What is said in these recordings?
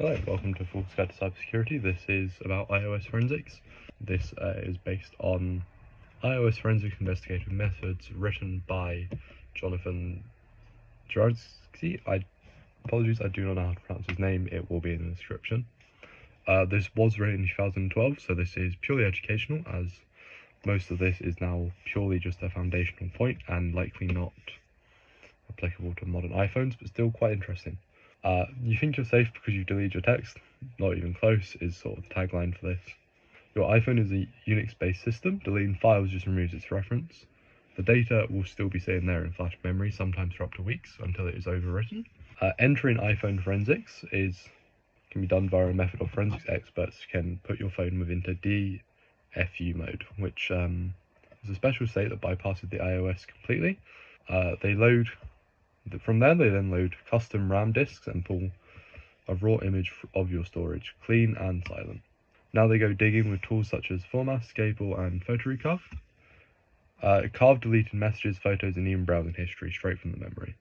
Hello, welcome to Full Scatter Cybersecurity. This is about iOS forensics. This is based on iOS Forensic Investigative Methods, written by Jonathan Zdziarski. Apologies, I do not know how to pronounce his name. It will be in the description. This was written in 2012, so this is purely educational, as most of this is now purely just a foundational point and likely not applicable to modern iPhones, but still quite interesting. You think you're safe because you delete your text? Not even close is sort of the tagline for this. Your iPhone is a Unix-based system. Deleting files just removes its reference. The data will still be sitting there in flash memory, sometimes for up to weeks, until it is overwritten. Entering iPhone forensics can be done via a method of forensics experts can put your phone within DFU mode, which is a special state that bypasses the iOS completely. From there, they then load custom RAM disks and pull a raw image of your storage, clean and silent. Now they go digging with tools such as Format, Scalpel, and Photo Recarve. Carve deleted messages, photos, and even browsing history straight from the memory.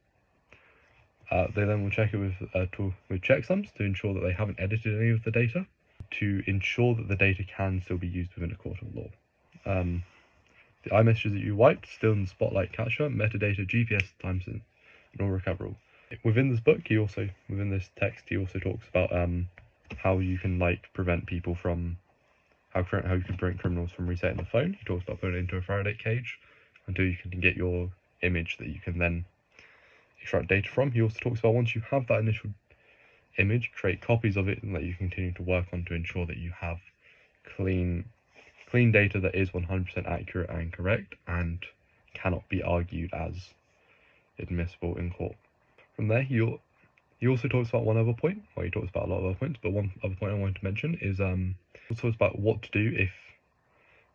They then will check it with a tool with checksums to ensure that they haven't edited any of the data, to ensure that the data can still be used within a court of law. The iMessages that you wiped, still in the Spotlight capture, metadata, GPS, timestamp, and all recoverable. Within this text, he also talks about how you can prevent people from how you can prevent criminals from resetting the phone. He talks about putting it into a Faraday cage until you can get your image that you can then extract data from. He also talks about once you have that initial image, create copies of it and that you continue to work on to ensure that you have clean data that is 100% accurate and correct and cannot be argued as admissible in court. From there, he also talks about one other point. Well, he talks about a lot of other points, but one other point I wanted to mention is he talks about what to do if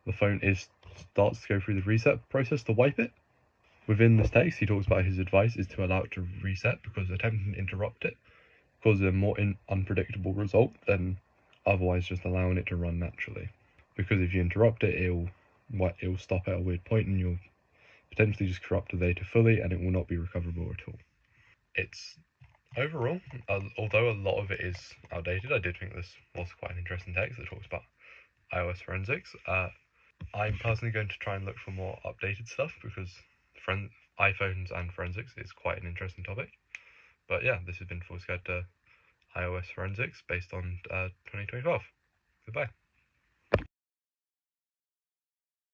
the phone starts to go through the reset process to wipe it. Within this text, he talks about his advice is to allow it to reset because attempting to interrupt it causes a more unpredictable result than otherwise just allowing it to run naturally. Because if you interrupt it, it'll stop at a weird point and you'll potentially just corrupt the data fully and it will not be recoverable at all. It's overall, although a lot of it is outdated, I did think this was quite an interesting text that talks about iOS forensics. I'm personally going to try and look for more updated stuff because iPhones and forensics is quite an interesting topic. But yeah, this has been Full Scatter iOS forensics based on 2012. Goodbye.